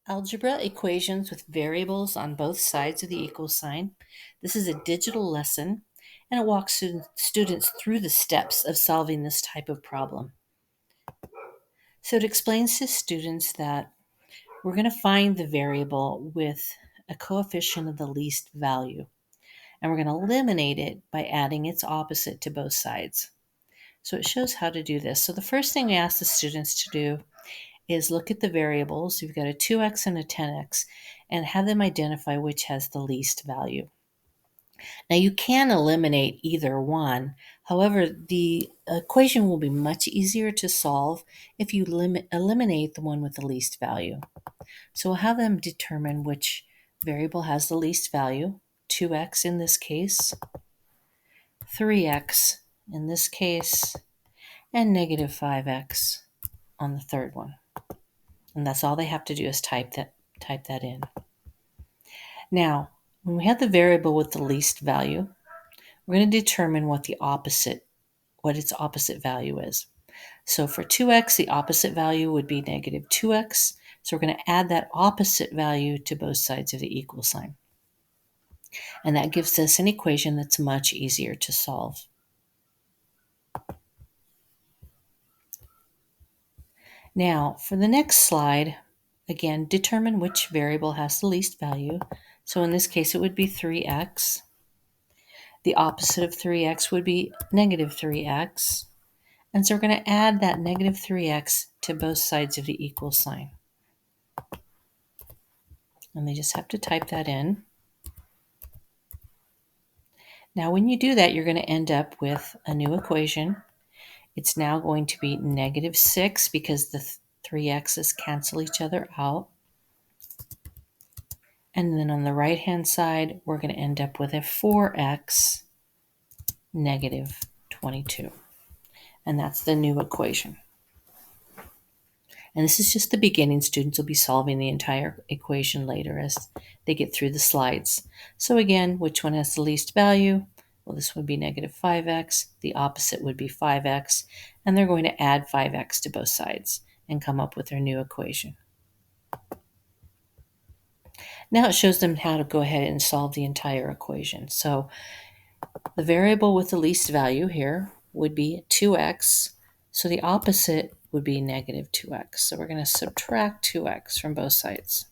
Algebra equations with variables on both sides of the equal sign. This is a digital lesson and it walks students through the steps of solving this type of problem. So it explains to students that we're going to find the variable with a coefficient of the least value, and we're going to eliminate it by adding its opposite to both sides. So it shows how to do this. So the first thing we ask the students to do is look at the variables. You've got a 2x and a 10x, and have them identify which has the least value. Now you can eliminate either one. However, the equation will be much easier to solve if you eliminate the one with the least value. So we'll have them determine which variable has the least value, 2x in this case, 3x in this case, and negative 5x on the third one. And that's all they have to do is type that in. Now, when we have the variable with the least value, we're going to determine what its opposite value is. So for 2x, the opposite value would be negative 2x. So we're going to add that opposite value to both sides of the equal sign. And that gives us an equation that's much easier to solve. Now, for the next slide, again, determine which variable has the least value. So in this case, it would be 3x. The opposite of 3x would be negative 3x. And so we're going to add that negative 3x to both sides of the equal sign. And they just have to type that in. Now, when you do that, you're going to end up with a new equation. It's now going to be negative 6 because the 3x's cancel each other out. And then on the right-hand side, we're going to end up with a 4x negative 22. And that's the new equation. And this is just the beginning. Students will be solving the entire equation later as they get through the slides. So again, which one has the least value? Well, this would be negative 5x. The opposite would be 5x. And they're going to add 5x to both sides and come up with their new equation. Now it shows them how to go ahead and solve the entire equation. So the variable with the least value here would be 2x. So the opposite would be negative 2x. So we're going to subtract 2x from both sides.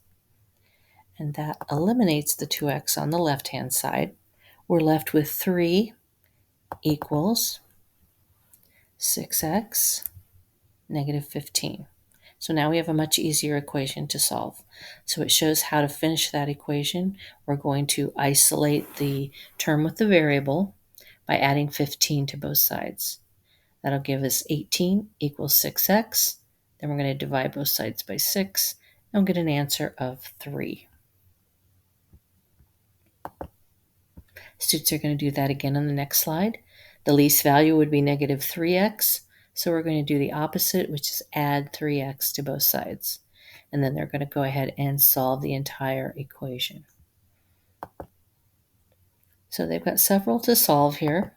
And that eliminates the 2x on the left-hand side. We're left with 3 equals 6x negative 15. So now we have a much easier equation to solve. So it shows how to finish that equation. We're going to isolate the term with the variable by adding 15 to both sides. That'll give us 18 equals 6x. Then we're going to divide both sides by 6 and we'll get an answer of 3. Students are going to do that again on the next slide. The least value would be negative 3x. So we're going to do the opposite, which is add 3x to both sides. And then they're going to go ahead and solve the entire equation. So they've got several to solve here.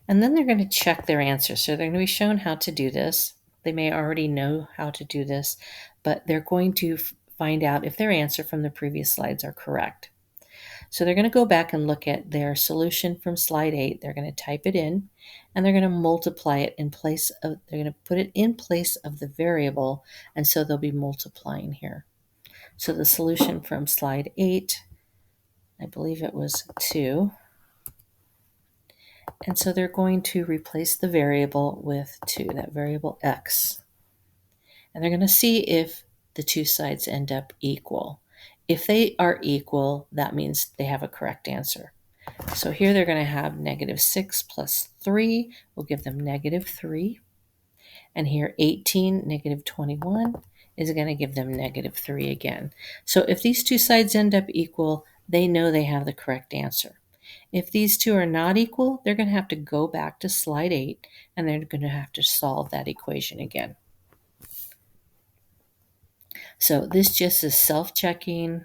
And then they're going to check their answer. So they're going to be shown how to do this. They may already know how to do this, but they're going to find out if their answer from the previous slides are correct. So they're going to go back and look at their solution from slide 8. They're going to type it in, and they're going to multiply it in place of, they're going to put it in place of the variable, and so they'll be multiplying here. So the solution from slide 8, I believe it was 2. And so they're going to replace the variable with 2, that variable x. And they're going to see if the two sides end up equal. If they are equal, that means they have a correct answer. So here they're going to have negative 6 plus 3 will give them negative 3. And here 18, negative 21 is going to give them negative 3 again. So if these two sides end up equal, they know they have the correct answer. If these two are not equal, they're going to have to go back to slide 8 and they're going to have to solve that equation again. So this just is self-checking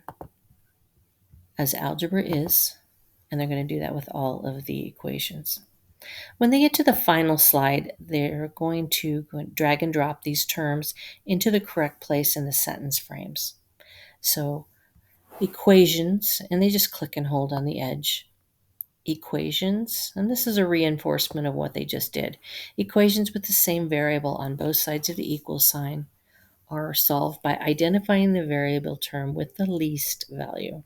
as algebra is, and they're going to do that with all of the equations. When they get to the final slide, they're going to drag and drop these terms into the correct place in the sentence frames. So equations, and they just click and hold on the edge. Equations, and this is a reinforcement of what they just did. Equations with the same variable on both sides of the equal sign are solved by identifying the variable term with the least value.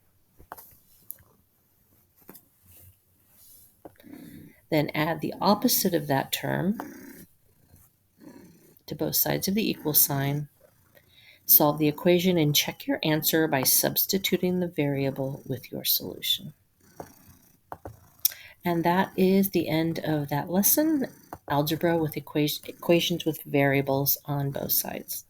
Then add the opposite of that term to both sides of the equal sign. Solve the equation and check your answer by substituting the variable with your solution. And that is the end of that lesson, algebra with equations with variables on both sides.